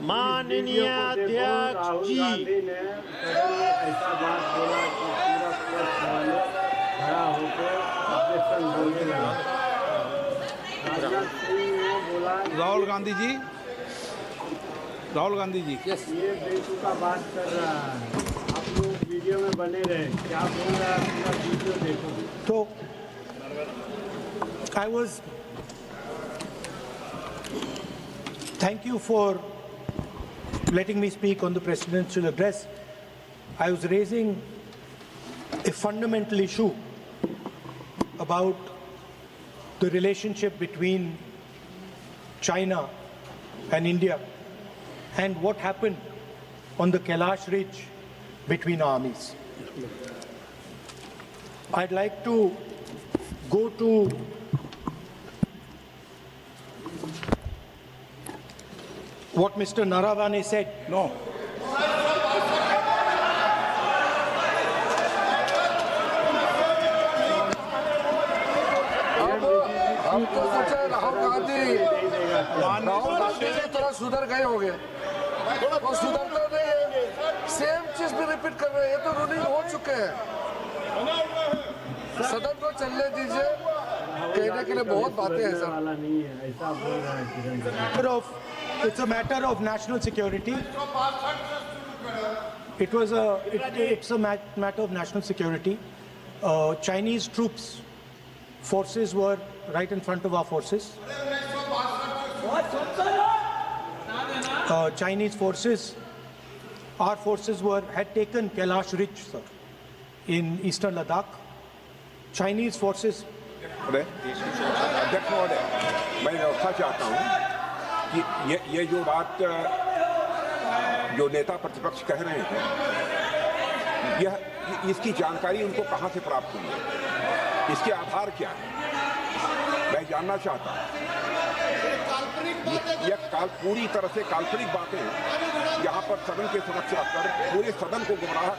माननीय अध्यक्ष जी। गांधी ने ऐसा बात बोला कि पूरा प्रेस वाले खड़ा होकर ऑब्जेक्शन बोलने लगा। राजनाथ सिंह ने बोला राहुल गांधी जी ये बेतुका बात कर रहा है। आप लोग वीडियो में बने रहे, क्या बोल रहा है पूरा वीडियो देखो। तो I was thank you for letting me speak on the presidential address. I was raising a fundamental issue about the relationship between China and India and what happened on the Kailash Ridge between armies. I'd like to go to what Mr. Naravane said. No हम तो सोचे राहुल गांधी थोड़ा सुधर गए होंगे, वो सुधरते नहीं है, सेम चीज भी रिपीट कर रहे हैं। ये तो रूलिंग हो चुके हैं, सदन को चलने दीजिए। कहने के लिए बहुत बातें हैं सर। वाला नहीं है, ऐसा बोल रहा है Kiran ji. It's a matter of national security. It's a matter of national security. Chinese troops, forces were right in front of our forces. Chinese forces, our forces had taken Kailash Ridge, sir, in eastern Ladakh. Chinese forces. अध्यक्ष महोदय, मैं व्यवस्था चाहता हूँ कि ये जो बात जो नेता प्रतिपक्ष कह रहे हैं, इसकी जानकारी उनको कहाँ से प्राप्त हुई है, इसके आधार क्या है, मैं जानना चाहता हूँ। यह पूरी तरह से काल्पनिक बातें यहाँ पर सदन के समक्ष रखकर पूरे सदन को गुमराह,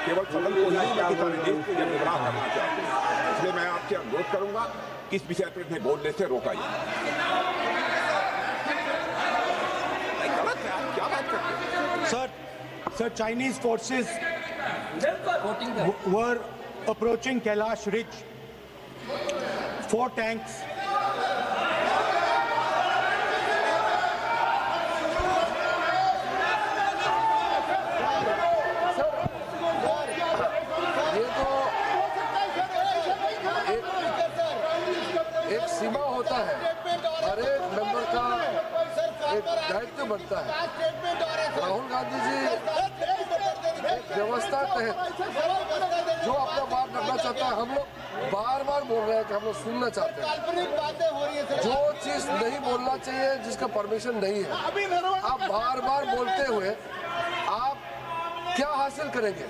केवल सदन को ही नहीं बल्कि सारे देश को यह गुमराह करना चाहते हैं। इसलिए मैं आपसे अनुरोध करूंगा कि इस विषय पर इन्हें बोलने से रोका जाए। Sir, Chinese forces were approaching Kailash Ridge. 4 tanks. ये तो एक सीमा होता है, हर एक मेंबर का एक दायित्व बनता है। राहुल गांधी जी एक व्यवस्था तहत जो अपना बात रखना चाहता है, हम लोग बार बार बोल रहे हैं कि हम लोग सुनना चाहते हैं। जो चीज नहीं बोलना चाहिए, जिसका परमिशन नहीं है, आप बार बार बोलते हुए आप क्या हासिल करेंगे?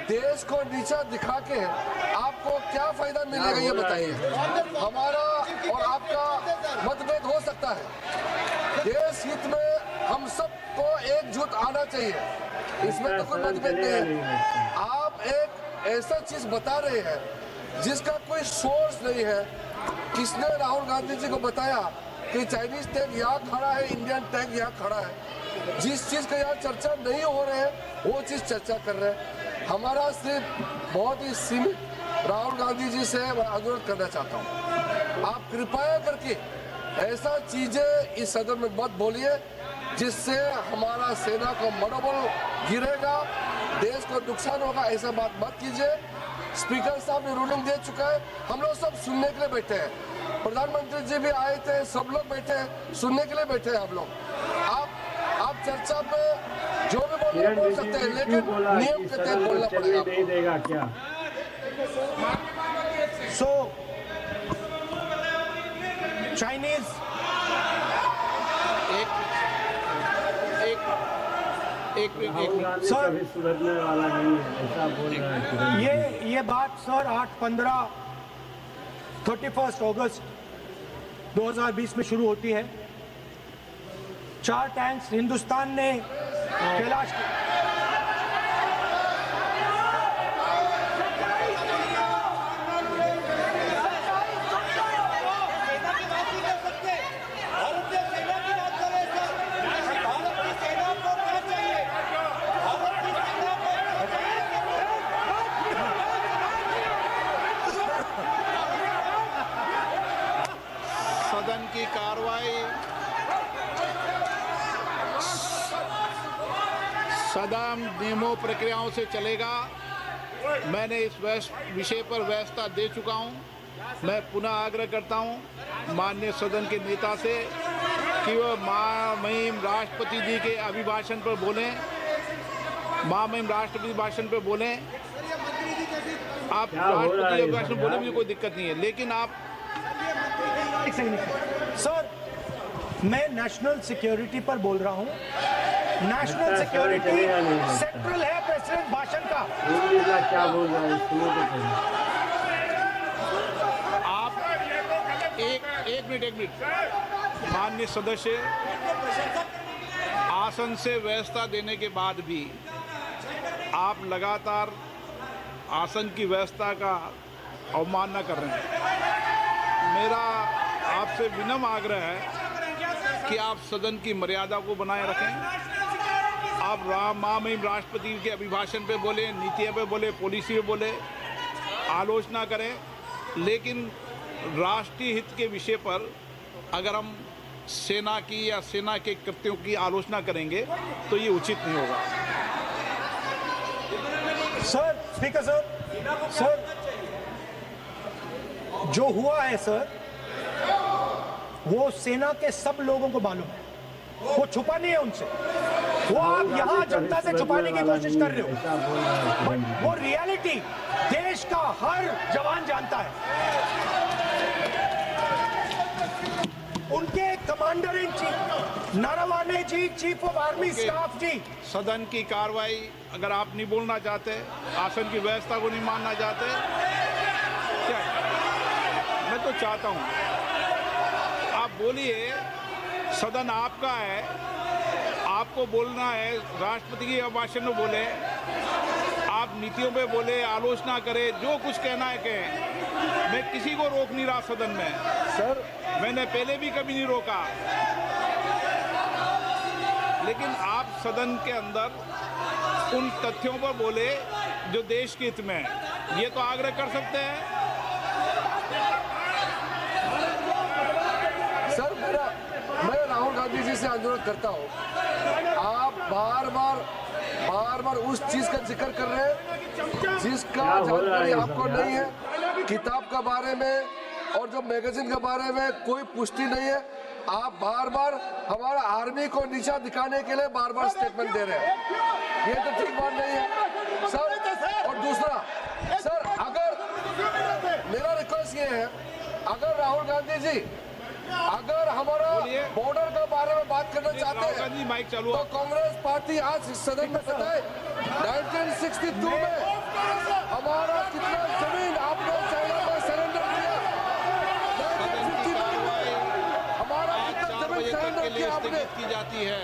देश को नीचा दिखा के आपको क्या फायदा मिलेगा, ये बताइए। हमारा और आपका मतभेद हो सकता है, देश हित में हम सबको एकजुट आना चाहिए, इसमें तो कोई मतभेद नहीं है। आप एक ऐसा चीज बता रहे हैं जिसका कोई सोर्स नहीं है। किसने राहुल गांधी जी को बताया कि चाइनीज टैंक यहाँ खड़ा है, इंडियन टैंक यहाँ खड़ा है? जिस चीज का यहाँ चर्चा नहीं हो रहे है, वो चीज चर्चा कर रहे हैं। हमारा सिर्फ बहुत ही सीमित राहुल गांधी जी से मैं अनुरोध करना चाहता हूँ, आप कृपया करके ऐसा चीजें इस सदन में मत बोलिए जिससे हमारा सेना को मनोबल गिरेगा, देश को नुकसान होगा। ऐसा बात मत कीजिए। स्पीकर साहब ने रूलिंग दे चुका है, हम लोग सब सुनने के लिए बैठे हैं। प्रधानमंत्री जी भी आए थे, सब लोग बैठे हैं, सुनने के लिए बैठे हैं हम लोग। आप चर्चा पे जो भी बोल सकते हैं, लेकिन नियम के तहत बोलना पड़ेगा। नहीं देगा क्या? So, Chinese राहुल गांधी कभी सुधरने वाला नहीं है, ऐसा बोल रहा है किरण जी। ये बात सर 31 अगस्त 2020 में शुरू होती है। 4 टैंक्स हिंदुस्तान ने कैलाश सदन नियमों प्रक्रियाओं से चलेगा। मैंने इस विषय पर व्यवस्था दे चुका हूं। मैं पुनः आग्रह करता हूं माननीय सदन के नेता से कि वह महामहिम राष्ट्रपति जी के अभिभाषण पर बोलें। महामहिम राष्ट्रपति भाषण पर बोलें। आप राष्ट्रपति अभिभाषण बोले मुझे कोई दिक्कत नहीं है, लेकिन आप सर, मैं नेशनल सिक्योरिटी पर बोल रहा हूं। नेशनल सिक्योरिटी सेंट्रल है प्रेसिडेंट भाषण का। क्या बोल रहा है सुनो तो पहले। आप एक मिनट माननीय सदस्य, आसन से व्यवस्था देने के बाद भी आप लगातार आसन की व्यवस्था का अवमानना कर रहे हैं। मेरा आपसे विनम्र आग्रह है कि आप सदन की मर्यादा को बनाए रखें। आप महामहिम राष्ट्रपति के अभिभाषण पे बोले, नीतियों पे बोले, पॉलिसी पे बोले, आलोचना करें, लेकिन राष्ट्रीय हित के विषय पर अगर हम सेना की या सेना के कृत्यों की आलोचना करेंगे तो ये उचित नहीं होगा। सर, स्पीकर सर, जो हुआ है सर, वो सेना के सब लोगों को मालूम है। वो छुपा नहीं है उनसे। वो आप यहाँ जनता से छुपाने की कोशिश कर रहे हो, बट वो रियलिटी देश का हर जवान जानता है। उनके commander in chief Naravane ji, chief of army staff ji. सदन की कार्रवाई अगर आप नहीं बोलना चाहते, आसन की व्यवस्था को नहीं मानना चाहते, क्या मैं तो चाहता हूं आप बोलिए। सदन आपका है, आपको बोलना है। राष्ट्रपति के अभिभाषण में बोले, आप नीतियों पे बोले, आलोचना करें, जो कुछ कहना है कहें। मैं किसी को रोक नहीं रहा सदन में सर। मैंने पहले भी कभी नहीं रोका, लेकिन आप सदन के अंदर उन तथ्यों पर बोले जो देश के हित में है। ये तो आग्रह कर सकते हैं। सर, मैं राहुल गांधी जी से अनुरोध करता हूं, आप बार बार उस चीज का जिक्र कर रहे हैं जिसका जानकारी आपको नहीं है। किताब के बारे में और जो मैगजीन के बारे में कोई पुष्टि नहीं है। आप बार बार हमारा आर्मी को नीचा दिखाने के लिए बार बार स्टेटमेंट दे रहे हैं। ये तो ठीक बात नहीं है सर। और दूसरा सर, अगर मेरा रिक्वेस्ट ये है, अगर राहुल गांधी जी अगर हमारा बॉर्डर के बारे में बात करना चाहते हैं तो कांग्रेस पार्टी आज सदन में बताए 1962 में हमारा कितना जमीन आपने चाइना में सरेंडर किया। 1952 में हमारा कितना जमीन सरेंडर किया आपने की जाती है।